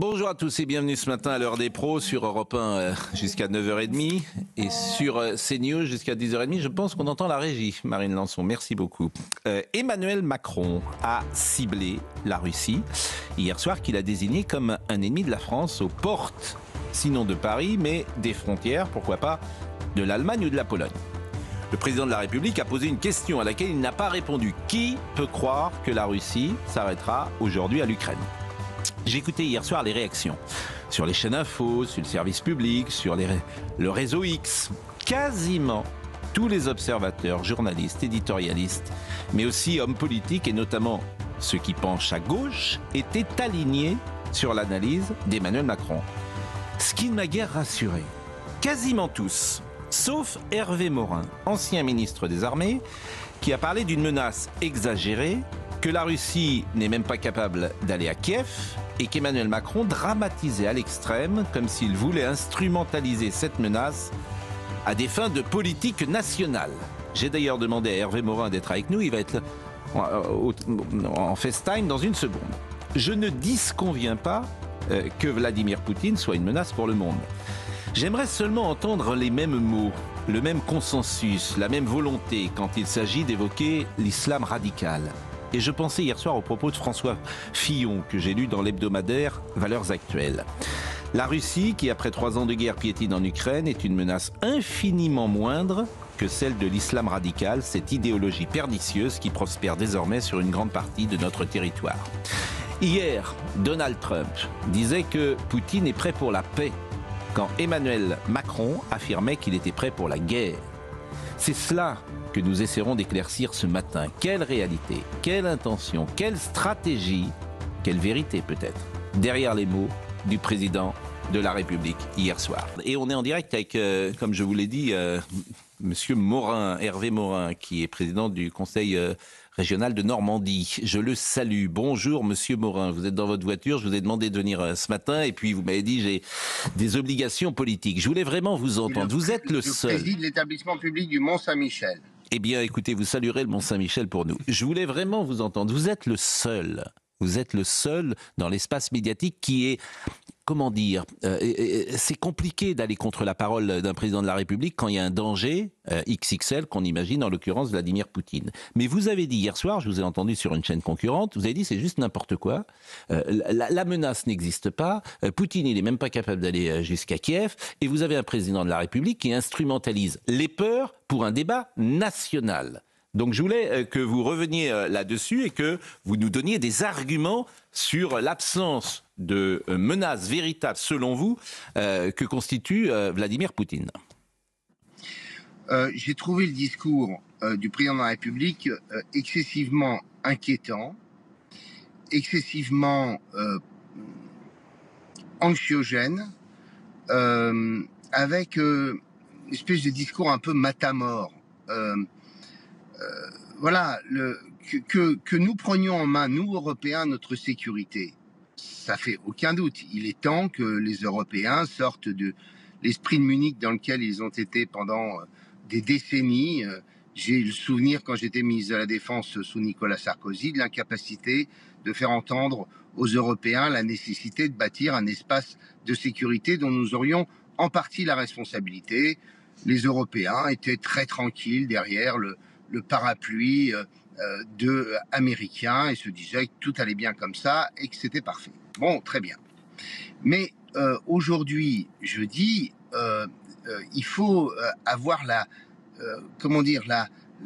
Bonjour à tous et bienvenue ce matin à l'heure des pros sur Europe 1 jusqu'à 9h30 et sur CNews jusqu'à 10h30. Je pense qu'on entend la régie, Marine Lançon. Merci beaucoup. Emmanuel Macron a ciblé la Russie hier soir, qu'il a désigné comme un ennemi de la France aux portes, sinon de Paris, mais des frontières, pourquoi pas, de l'Allemagne ou de la Pologne. Le président de la République a posé une question à laquelle il n'a pas répondu. Qui peut croire que la Russie s'arrêtera aujourd'hui à l'Ukraine ? J'ai écouté hier soir les réactions sur les chaînes info, sur le service public, sur le réseau X. Quasiment tous les observateurs, journalistes, éditorialistes, mais aussi hommes politiques et notamment ceux qui penchent à gauche, étaient alignés sur l'analyse d'Emmanuel Macron. Ce qui ne m'a guère rassuré. Quasiment tous, sauf Hervé Morin, ancien ministre des Armées, qui a parlé d'une menace exagérée, que la Russie n'est même pas capable d'aller à Kiev et qu'Emmanuel Macron dramatisait à l'extrême comme s'il voulait instrumentaliser cette menace à des fins de politique nationale. J'ai d'ailleurs demandé à Hervé Morin d'être avec nous, il va être en FaceTime dans une seconde. Je ne disconviens pas que Vladimir Poutine soit une menace pour le monde. J'aimerais seulement entendre les mêmes mots, le même consensus, la même volonté quand il s'agit d'évoquer l'islam radical. Et je pensais hier soir aux propos de François Fillon, que j'ai lu dans l'hebdomadaire Valeurs Actuelles. La Russie, qui après 3 ans de guerre piétine en Ukraine, est une menace infiniment moindre que celle de l'islam radical, cette idéologie pernicieuse qui prospère désormais sur une grande partie de notre territoire. Hier, Donald Trump disait que Poutine est prêt pour la paix, quand Emmanuel Macron affirmait qu'il était prêt pour la guerre. C'est cela que nous essaierons d'éclaircir ce matin. Quelle réalité, quelle intention, quelle stratégie, quelle vérité peut-être, derrière les mots du président de la République hier soir. Et on est en direct avec, comme je vous l'ai dit, Monsieur Morin, Hervé Morin, qui est président du Conseil régional de Normandie. Je le salue. Bonjour Monsieur Morin, vous êtes dans votre voiture, je vous ai demandé de venir ce matin et puis vous m'avez dit j'ai des obligations politiques. Je voulais vraiment vous entendre. Vous êtes le seul. Je préside l'établissement public du Mont-Saint-Michel. Eh bien, écoutez, vous saluerez le Mont-Saint-Michel pour nous. Je voulais vraiment vous entendre. Vous êtes le seul. Vous êtes le seul dans l'espace médiatique qui est, comment dire, c'est compliqué d'aller contre la parole d'un président de la République quand il y a un danger XXL qu'on imagine, en l'occurrence Vladimir Poutine. Mais vous avez dit hier soir, je vous ai entendu sur une chaîne concurrente, vous avez dit c'est juste n'importe quoi, la menace n'existe pas, Poutine il n'est même pas capable d'aller jusqu'à Kiev, et vous avez un président de la République qui instrumentalise les peurs pour un débat national. Donc je voulais que vous reveniez là-dessus et que vous nous donniez des arguments sur l'absence de menace véritable, selon vous, que constitue Vladimir Poutine. J'ai trouvé le discours du président de la République excessivement inquiétant, excessivement anxiogène, avec une espèce de discours un peu matamore. Voilà, que nous prenions en main, nous Européens, notre sécurité, ça fait aucun doute. Il est temps que les Européens sortent de l'esprit de Munich dans lequel ils ont été pendant des décennies. J'ai le souvenir, quand j'étais ministre de la Défense sous Nicolas Sarkozy, de l'incapacité de faire entendre aux Européens la nécessité de bâtir un espace de sécurité dont nous aurions en partie la responsabilité. Les Européens étaient très tranquilles derrière le parapluie américain et se disaient que tout allait bien comme ça et que c'était parfait. Bon, très bien. Mais aujourd'hui, je dis, il faut avoir la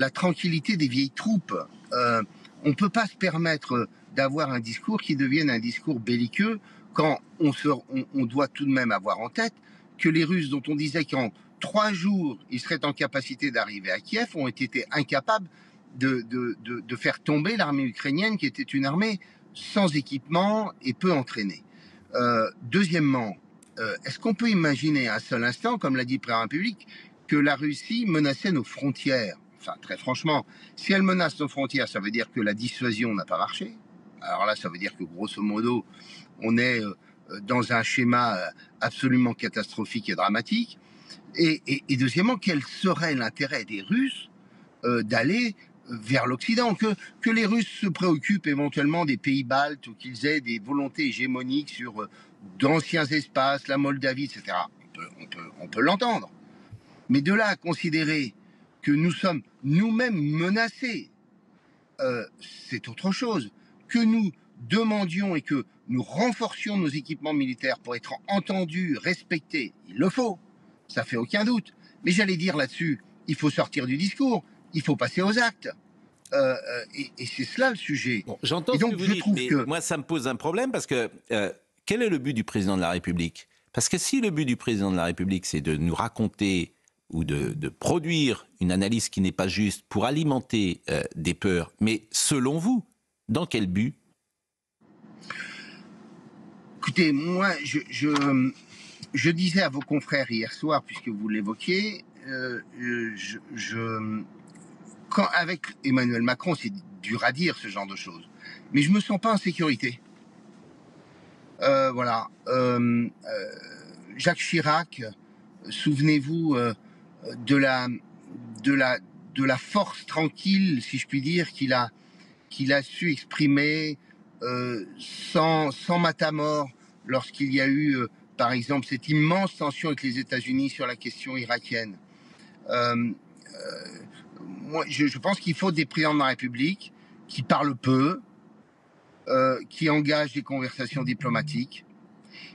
tranquillité des vieilles troupes. On ne peut pas se permettre d'avoir un discours qui devienne un discours belliqueux quand on doit tout de même avoir en tête que les Russes, dont on disait qu'en 3 jours, ils seraient en capacité d'arriver à Kiev, ont été incapables de faire tomber l'armée ukrainienne, qui était une armée sans équipement et peu entraînée. Deuxièmement, est-ce qu'on peut imaginer un seul instant, comme l'a dit le président de la République, que la Russie menaçait nos frontières? Enfin, très franchement, si elle menace nos frontières, ça veut dire que la dissuasion n'a pas marché. Alors là, ça veut dire que grosso modo, on est dans un schéma absolument catastrophique et dramatique. Et deuxièmement, quel serait l'intérêt des Russes d'aller vers l'Occident, que les Russes se préoccupent éventuellement des pays baltes ou qu'ils aient des volontés hégémoniques sur d'anciens espaces, la Moldavie, etc. On peut l'entendre. Mais de là à considérer que nous sommes nous-mêmes menacés, c'est autre chose. Que nous demandions et que nous renforcions nos équipements militaires pour être entendus, respectés, il le faut, ça fait aucun doute. Mais j'allais dire là-dessus, il faut sortir du discours, il faut passer aux actes. Et c'est cela le sujet. Bon, j'entends et ce donc, que vous je dites, trouve mais que... moi, ça me pose un problème parce que quel est le but du président de la République? Parce que si le but du président de la République, c'est de nous raconter ou de produire une analyse qui n'est pas juste pour alimenter des peurs, mais selon vous, dans quel but? Écoutez, moi, je disais à vos confrères hier soir, puisque vous l'évoquiez, avec Emmanuel Macron, c'est dur à dire ce genre de choses, mais je me sens pas en sécurité. Voilà. Jacques Chirac, souvenez-vous de la force tranquille, si je puis dire, qu'il a su exprimer sans matamor lorsqu'il y a eu, par exemple, cette immense tension avec les États-Unis sur la question irakienne. Moi, je pense qu'il faut des présidents de la République qui parlent peu, qui engagent des conversations diplomatiques,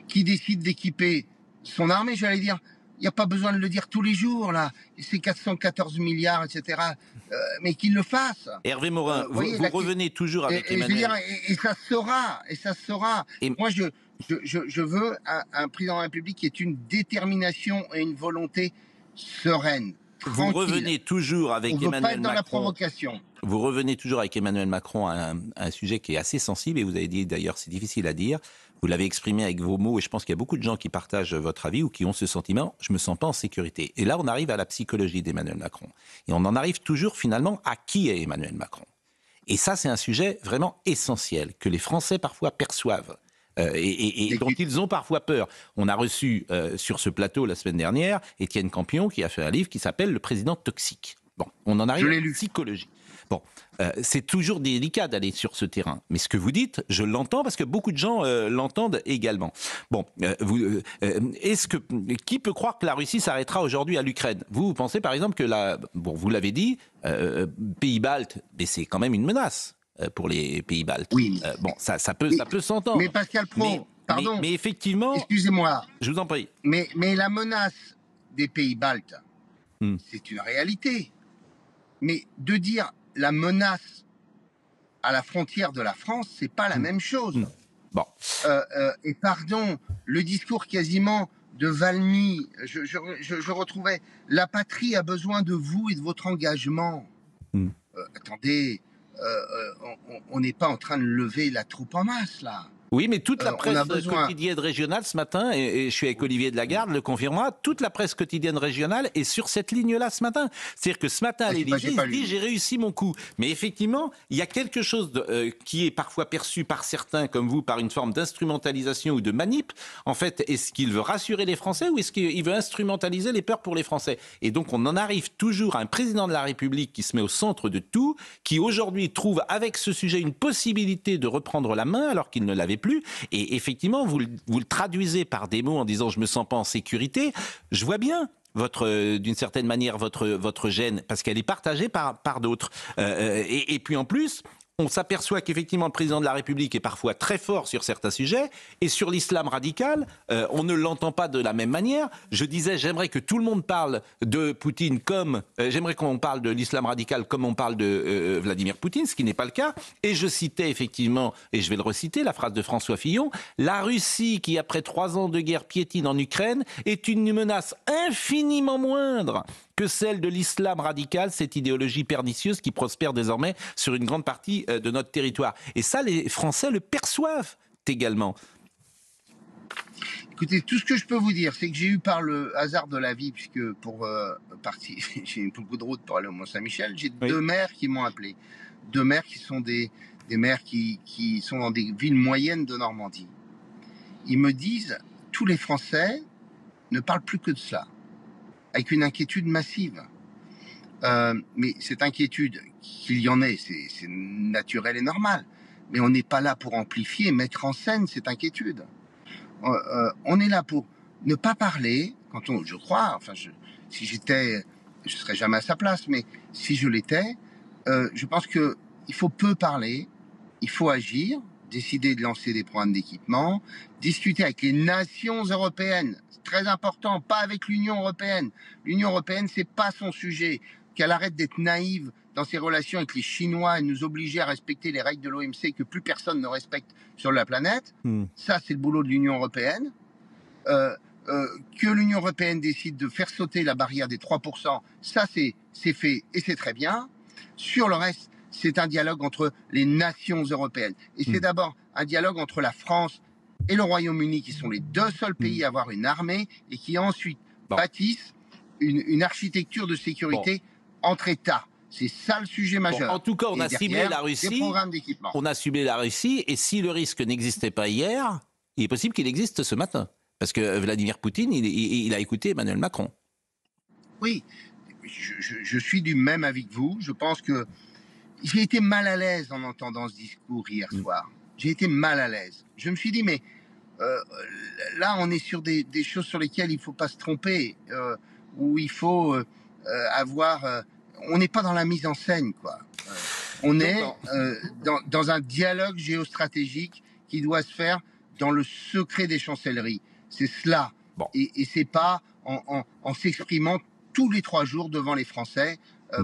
qui décident d'équiper son armée, j'allais dire. Il n'y a pas besoin de le dire tous les jours, là. C'est 414 milliards, etc. Mais qu'il le fasse. Hervé Morin, vous revenez toujours avec Emmanuel. Et ça sera, et ça sera. Et... Moi, je veux un président de la République qui ait une détermination et une volonté sereine. Tranquille. Vous revenez toujours avec On veut Emmanuel pas être dans Macron. La provocation. Vous revenez toujours avec Emmanuel Macron à un sujet qui est assez sensible, et vous avez dit d'ailleurs c'est difficile à dire. Vous l'avez exprimé avec vos mots, et je pense qu'il y a beaucoup de gens qui partagent votre avis ou qui ont ce sentiment, je me sens pas en sécurité. Et là, on arrive à la psychologie d'Emmanuel Macron. Et on en arrive toujours finalement à qui est Emmanuel Macron. Et ça, c'est un sujet vraiment essentiel, que les Français parfois perçoivent. Et dont ils ont parfois peur. On a reçu sur ce plateau la semaine dernière Étienne Campion qui a fait un livre qui s'appelle Le président toxique. Bon, on en arrive à la psychologie. Bon, c'est toujours délicat d'aller sur ce terrain. Mais ce que vous dites, je l'entends parce que beaucoup de gens l'entendent également. Bon, qui peut croire que la Russie s'arrêtera aujourd'hui à l'Ukraine? Vous pensez par exemple que vous l'avez dit, pays baltes, mais c'est quand même une menace pour les pays baltes. Oui. Bon, ça peut s'entendre. Mais Pascal Praud, pardon. Mais effectivement... Excusez-moi. Je vous en prie. Mais la menace des pays baltes, c'est une réalité. Mais de dire la menace à la frontière de la France, c'est pas la même chose. Bon. Et pardon, le discours quasiment de Valmy, je retrouvais « La patrie a besoin de vous et de votre engagement ». Attendez, on n'est pas en train de lever la troupe en masse, là. Oui, mais toute la presse quotidienne régionale ce matin, et je suis avec Olivier de Lagarde, le confirmera, toute la presse quotidienne régionale est sur cette ligne-là ce matin. C'est-à-dire que ce matin, à l'Élysée, il dit « j'ai réussi mon coup ». Mais effectivement, il y a quelque chose qui est parfois perçu par certains, comme vous, par une forme d'instrumentalisation ou de manip. En fait, est-ce qu'il veut rassurer les Français ou est-ce qu'il veut instrumentaliser les peurs pour les Français? Et donc, on en arrive toujours à un président de la République qui se met au centre de tout, qui aujourd'hui trouve avec ce sujet une possibilité de reprendre la main alors qu'il ne l'avait plus. Et effectivement, vous le traduisez par des mots en disant « je me sens pas en sécurité ». Je vois bien d'une certaine manière votre gêne, parce qu'elle est partagée par d'autres. Et puis en plus... on s'aperçoit qu'effectivement le président de la République est parfois très fort sur certains sujets, et sur l'islam radical, on ne l'entend pas de la même manière. Je disais, j'aimerais que tout le monde parle de Poutine comme... j'aimerais qu'on parle de l'islam radical comme on parle de Vladimir Poutine, ce qui n'est pas le cas. Et je citais effectivement, et je vais le reciter, la phrase de François Fillon, « La Russie, qui après 3 ans de guerre piétine en Ukraine, est une menace infiniment moindre que celle de l'islam radical, cette idéologie pernicieuse qui prospère désormais sur une grande partie de notre territoire. » Et ça, les Français le perçoivent également. Écoutez, tout ce que je peux vous dire, c'est que j'ai eu par le hasard de la vie, puisque pour partir, j'ai eu beaucoup de route pour aller au Mont-Saint-Michel, j'ai 2 maires qui m'ont appelé. 2 maires qui sont des maires qui sont dans des villes moyennes de Normandie. Ils me disent, tous les Français ne parlent plus que de cela, avec une inquiétude massive. Mais cette inquiétude, qu'il y en ait, c'est naturel et normal. Mais on n'est pas là pour amplifier, mettre en scène cette inquiétude. On est là pour ne pas parler, je crois, enfin, si j'étais, je serais jamais à sa place, mais si je l'étais, je pense que il faut peu parler, il faut agir, décider de lancer des programmes d'équipement, discuter avec les nations européennes, c'est très important, pas avec l'Union européenne. L'Union européenne, c'est pas son sujet. Qu'elle arrête d'être naïve dans ses relations avec les Chinois et nous obliger à respecter les règles de l'OMC que plus personne ne respecte sur la planète. Ça, c'est le boulot de l'Union européenne. Que l'Union européenne décide de faire sauter la barrière des 3%, ça, c'est fait et c'est très bien. Sur le reste, c'est un dialogue entre les nations européennes. Et c'est d'abord un dialogue entre la France et le Royaume-Uni, qui sont les deux seuls pays à avoir une armée et qui ensuite bâtissent une architecture de sécurité entre États. C'est ça le sujet majeur. En tout cas, on a ciblé la Russie. Des programmes d'équipement. On a ciblé la Russie, et si le risque n'existait pas hier, il est possible qu'il existe ce matin. Parce que Vladimir Poutine, il a écouté Emmanuel Macron. Oui, je suis du même avis que vous. Je pense que j'ai été mal à l'aise en entendant ce discours hier soir. J'ai été mal à l'aise. Je me suis dit, mais là, on est sur des choses sur lesquelles il ne faut pas se tromper, où il faut avoir... on n'est pas dans la mise en scène, quoi. On est dans un dialogue géostratégique qui doit se faire dans le secret des chancelleries. C'est cela. Et c'est pas en s'exprimant tous les 3 jours devant les Français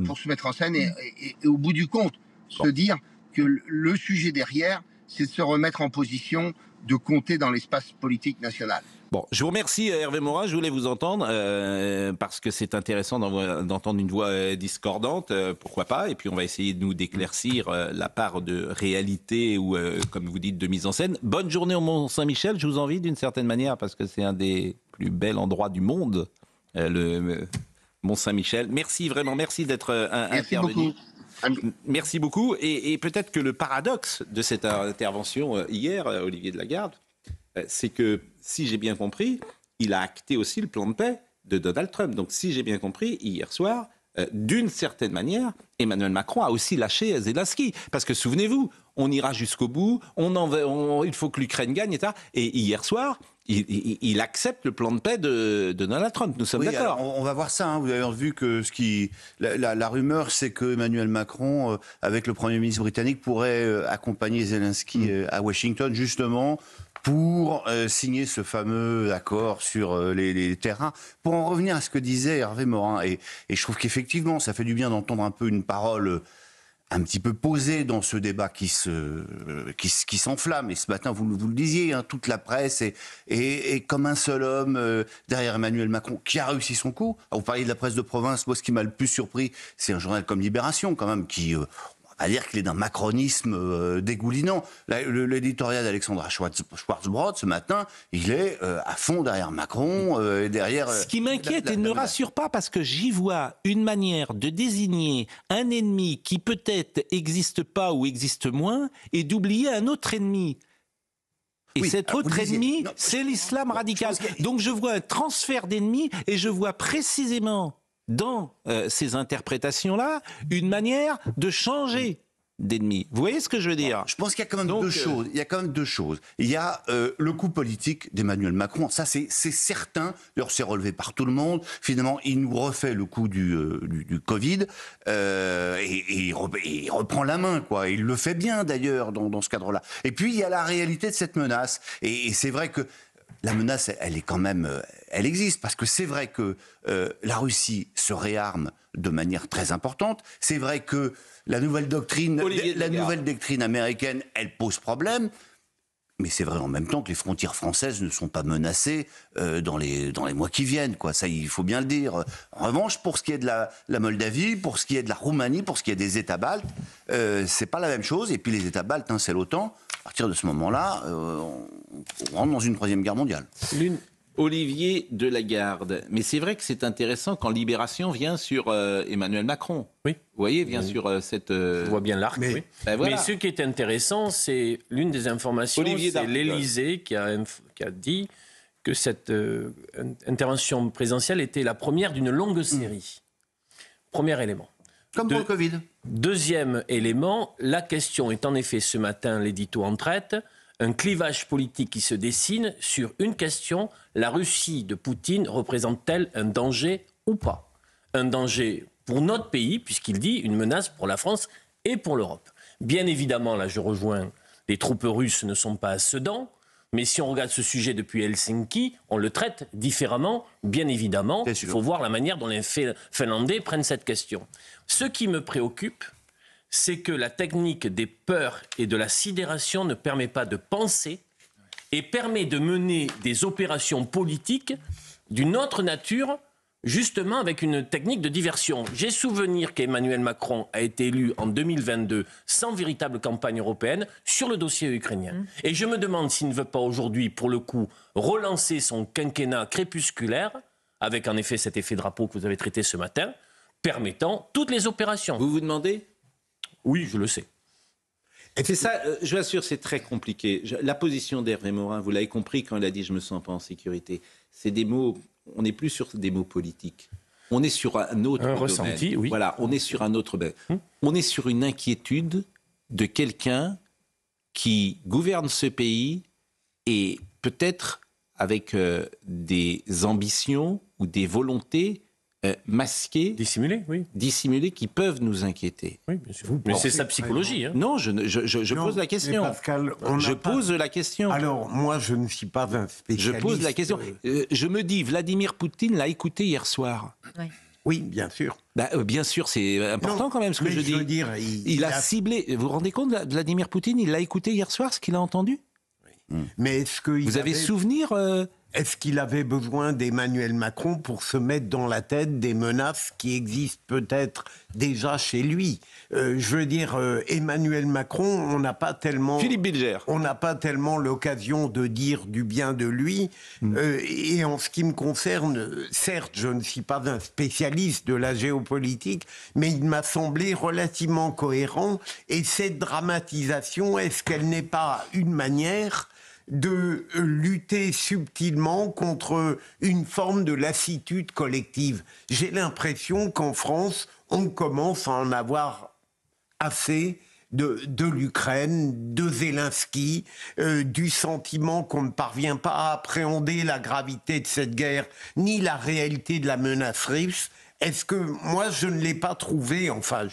pour se mettre en scène et au bout du compte, se dire que le sujet derrière, c'est de se remettre en position de compter dans l'espace politique national. Bon, je vous remercie Hervé Morin, je voulais vous entendre parce que c'est intéressant d'entendre une voix discordante, pourquoi pas, et puis on va essayer de nous d'éclaircir la part de réalité ou, comme vous dites, de mise en scène. Bonne journée au Mont-Saint-Michel, je vous envie d'une certaine manière parce que c'est un des plus bels endroits du monde, le Mont-Saint-Michel. Merci vraiment, merci d'être intervenu. Merci beaucoup, et peut-être que le paradoxe de cette intervention hier, Olivier de Lagarde, c'est que, si j'ai bien compris, il a acté aussi le plan de paix de Donald Trump. Donc, si j'ai bien compris, hier soir, d'une certaine manière, Emmanuel Macron a aussi lâché Zelensky. Parce que, souvenez-vous, on ira jusqu'au bout, il faut que l'Ukraine gagne, etc. Et hier soir, il accepte le plan de paix de Donald Trump. Nous sommes d'accord. On va voir ça. Vous avez vu que la rumeur, c'est que Emmanuel Macron, avec le Premier ministre britannique, pourrait accompagner Zelensky à Washington, justement, pour signer ce fameux accord sur les terrains. Pour en revenir à ce que disait Hervé Morin, et je trouve qu'effectivement, ça fait du bien d'entendre un peu une parole un petit peu posée dans ce débat qui s'enflamme. Et ce matin, vous le disiez, hein, toute la presse est comme un seul homme derrière Emmanuel Macron, qui a réussi son coup. Alors, vous parliez de la presse de province. Moi, ce qui m'a le plus surpris, c'est un journal comme Libération, quand même, qui... à dire qu'il est d'un macronisme dégoulinant. L'éditorial d'Alexandra Schwarzbrod, ce matin, il est à fond derrière Macron, derrière... Ce qui m'inquiète et ne me rassure pas, parce que j'y vois une manière de désigner un ennemi qui peut-être n'existe pas ou existe moins, et d'oublier un autre ennemi. Et cet autre ennemi, c'est l'islam radical. Donc je vois un transfert d'ennemis, et je vois précisément... dans ces interprétations-là, une manière de changer d'ennemi. Vous voyez ce que je veux dire ? Je pense qu'il y a quand même deux choses. Il y a quand même 2 choses. Il y a le coup politique d'Emmanuel Macron. Ça, c'est certain. D'ailleurs, c'est relevé par tout le monde. Finalement, il nous refait le coup du Covid et il reprend la main, quoi. Il le fait bien, d'ailleurs, dans ce cadre-là. Et puis, il y a la réalité de cette menace. Et c'est vrai que la menace, elle est quand même, elle existe, parce que c'est vrai que la Russie se réarme de manière très importante. C'est vrai que la nouvelle doctrine américaine, elle pose problème. Mais c'est vrai en même temps que les frontières françaises ne sont pas menacées dans les mois qui viennent, quoi. Ça, il faut bien le dire. En revanche, pour ce qui est de la Moldavie, pour ce qui est de la Roumanie, pour ce qui est des États baltes, c'est pas la même chose. Et puis les États baltes, hein, c'est l'OTAN. À partir de ce moment-là, on rentre dans une 3e guerre mondiale. Olivier de Lagarde. Mais c'est vrai que c'est intéressant quand Libération vient sur Emmanuel Macron. Oui. Vous voyez, vient sur cette... Je vois bien l'arc, oui. Ben voilà. Mais ce qui est intéressant, c'est l'une des informations, c'est l'Élysée qui a dit que cette intervention présidentielle était la première d'une longue série. Premier élément. Comme pour le Covid. Deuxième élément, la question est en effet ce matin, l'édito en traite, un clivage politique qui se dessine sur une question, la Russie de Poutine représente-t-elle un danger ou pas? Un danger pour notre pays, puisqu'il dit une menace pour la France et pour l'Europe. Bien évidemment, là je rejoins, les troupes russes ne sont pas à Sedan, mais si on regarde ce sujet depuis Helsinki, on le traite différemment, bien évidemment. Il faut voir la manière dont les Finlandais prennent cette question. Ce qui me préoccupe, c'est que la technique des peurs et de la sidération ne permet pas de penser et permet de mener des opérations politiques d'une autre nature, justement avec une technique de diversion. J'ai souvenir qu'Emmanuel Macron a été élu en 2022 sans véritable campagne européenne sur le dossier ukrainien. Et je me demande s'il ne veut pas aujourd'hui, pour le coup, relancer son quinquennat crépusculaire, avec en effet cet effet drapeau que vous avez traité ce matin, permettant toutes les opérations. Vous vous demandez? Oui, je le sais. Et c'est ça, je vous assure, c'est très compliqué. La position d'Hervé Morin, vous l'avez compris quand il a dit « je me sens pas en sécurité », c'est des mots, on n'est plus sur des mots politiques. On est sur un autre domaine. Ressenti, oui. Voilà, on est sur un autre domaine. On est sur une inquiétude de quelqu'un qui gouverne ce pays et peut-être avec des ambitions ou des volontés masquées, dissimulées, qui peuvent nous inquiéter. Oui, bien sûr. Mais c'est sa psychologie. Hein. Non, je pose la question. Pascal, pose la question. Alors, moi, je ne suis pas un spécialiste. Je pose la question. Je me dis, Vladimir Poutine l'a écouté hier soir. Oui, bien sûr. Bien sûr, c'est important quand même ce que je dis. Veux dire, il a ciblé. Vous vous rendez compte, Vladimir Poutine, il l'a écouté hier soir, ce qu'il a entendu? Mais est-ce que vous avez souvenir Est-ce qu'il avait besoin d'Emmanuel Macron pour se mettre dans la tête des menaces qui existent peut-être déjà chez lui? Je veux dire, Emmanuel Macron, on n'a pas tellement... Philippe Bilger. On n'a pas tellement l'occasion de dire du bien de lui. Et en ce qui me concerne, certes, je ne suis pas un spécialiste de la géopolitique, mais il m'a semblé relativement cohérent. Et cette dramatisation, est-ce qu'elle n'est pas une manière de lutter subtilement contre une forme de lassitude collective? J'ai l'impression qu'en France, on commence à en avoir assez de l'Ukraine, de Zelensky, du sentiment qu'on ne parvient pas à appréhender la gravité de cette guerre, ni la réalité de la menace russe. Est-ce que moi je ne l'ai pas trouvé, enfin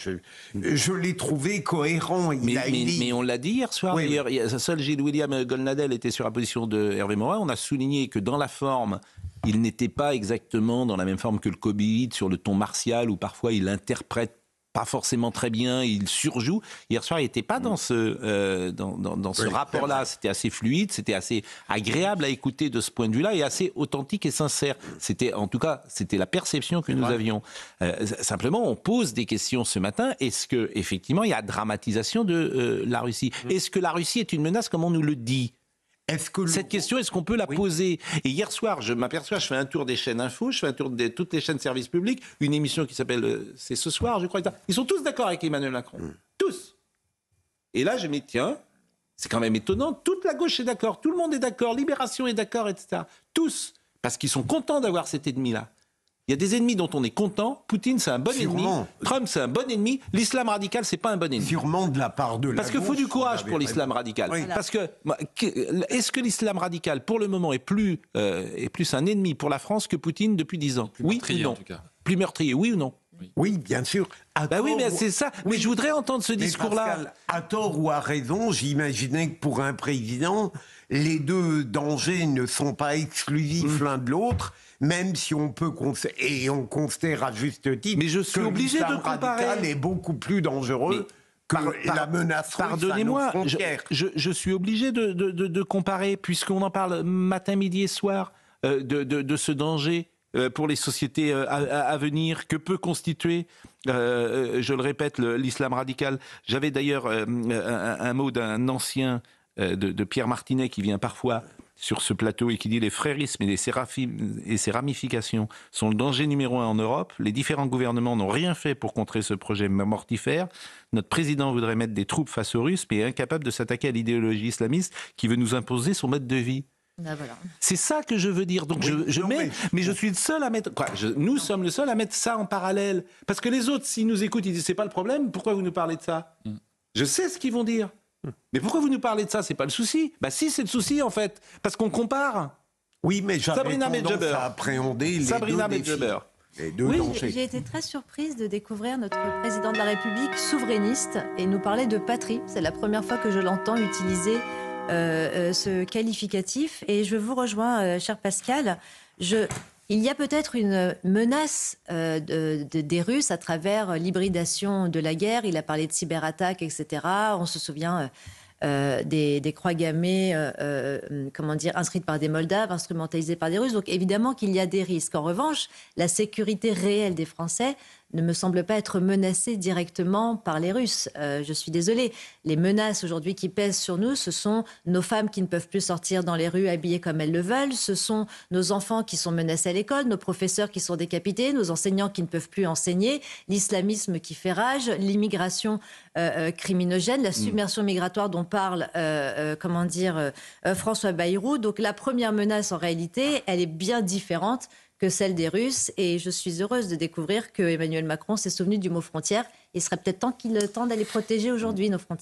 je l'ai trouvé cohérent. Mais on l'a dit hier soir. Oui. D'ailleurs, seul Gilles William Goldnadel était sur la position de Hervé Morin. On a souligné que dans la forme, il n'était pas exactement dans la même forme que le Covid, sur le ton martial où parfois il interprète pas forcément très bien, il surjoue. Hier soir, il n'était pas dans ce rapport-là. C'était assez fluide, c'était assez agréable à écouter de ce point de vue-là et assez authentique et sincère. En tout cas, c'était la perception que nous avions. Simplement, on pose des questions ce matin. Est-ce que effectivement, il y a dramatisation de la Russie? Est-ce que la Russie est une menace comme on nous le dit? Cette question, est-ce qu'on peut la poser? Et hier soir, je m'aperçois, je fais un tour des chaînes info, je fais un tour de toutes les chaînes de services publics, une émission qui s'appelle C'est ce soir, je crois. Ils sont tous d'accord avec Emmanuel Macron. Tous. Et là, je me dis, tiens, c'est quand même étonnant, toute la gauche est d'accord, tout le monde est d'accord, Libération est d'accord, etc. Tous. Parce qu'ils sont contents d'avoir cet ennemi-là. Il y a des ennemis dont on est content. Poutine, c'est un bon ennemi. Trump, c'est un bon ennemi. L'islam radical, c'est pas un bon ennemi. Sûrement de la part de la Parce qu'il faut du courage pour l'islam radical. Oui. Parce que est-ce que l'islam radical, pour le moment, est plus un ennemi pour la France que Poutine depuis 10 ans? Oui ou non? Plus meurtrier, oui ou non? Oui, bien sûr. Oui, mais c'est ça. Mais je voudrais entendre ce discours-là. Pascal, à tort ou à raison, j'imaginais que pour un président, les deux dangers ne sont pas exclusifs l'un de l'autre, même si on peut et on considère à juste titre mais je suis que obligé de l'islam comparer. radical est beaucoup plus dangereux que la menace russe à nos Pardonnez-moi, frontières. je suis obligé de comparer, puisqu'on en parle matin, midi et soir, de ce danger pour les sociétés à venir, que peut constituer, je le répète, l'islam radical. J'avais d'ailleurs un mot d'un ancien de Pierre Martinet qui vient parfois sur ce plateau et qui dit « Les frérismes et ses ramifications sont le danger numéro 1 en Europe. Les différents gouvernements n'ont rien fait pour contrer ce projet mortifère. Notre président voudrait mettre des troupes face aux Russes, mais est incapable de s'attaquer à l'idéologie islamiste qui veut nous imposer son mode de vie. » Ah, voilà. C'est ça que je veux dire. Donc Oui, je non, mets, mais je suis le seul à mettre. Nous sommes le seul à mettre ça en parallèle. Parce que les autres, s'ils nous écoutent, ils disent c'est pas le problème. Pourquoi vous nous parlez de ça? Je sais ce qu'ils vont dire. Mais pourquoi vous nous parlez de ça? C'est pas le souci. Bah si, c'est le souci en fait, parce qu'on compare. Oui, mais j'avais Sabrina tendance Medjeber. à appréhender les Sabrina deux défis. Medjeber. Les deux Oui, dangers. J'ai été très surprise de découvrir notre président de la République souverainiste et nous parler de patrie. C'est la première fois que je l'entends utiliser ce qualificatif. Et je vous rejoins, cher Pascal. Il y a peut-être une menace des Russes à travers l'hybridation de la guerre. Il a parlé de cyberattaques, etc. On se souvient des croix gammées, inscrites par des Moldaves, instrumentalisées par des Russes. Donc évidemment qu'il y a des risques. En revanche, la sécurité réelle des Français ne me semble pas être menacée directement par les Russes. Je suis désolée. Les menaces aujourd'hui qui pèsent sur nous, ce sont nos femmes qui ne peuvent plus sortir dans les rues habillées comme elles le veulent, ce sont nos enfants qui sont menacés à l'école, nos professeurs qui sont décapités, nos enseignants qui ne peuvent plus enseigner, l'islamisme qui fait rage, l'immigration criminogène, la submersion migratoire dont parle François Bayrou. Donc la première menace, en réalité, elle est bien différente que celle des Russes. Et je suis heureuse de découvrir que Emmanuel Macron s'est souvenu du mot frontière. Il serait peut-être temps d'aller protéger aujourd'hui nos frontières.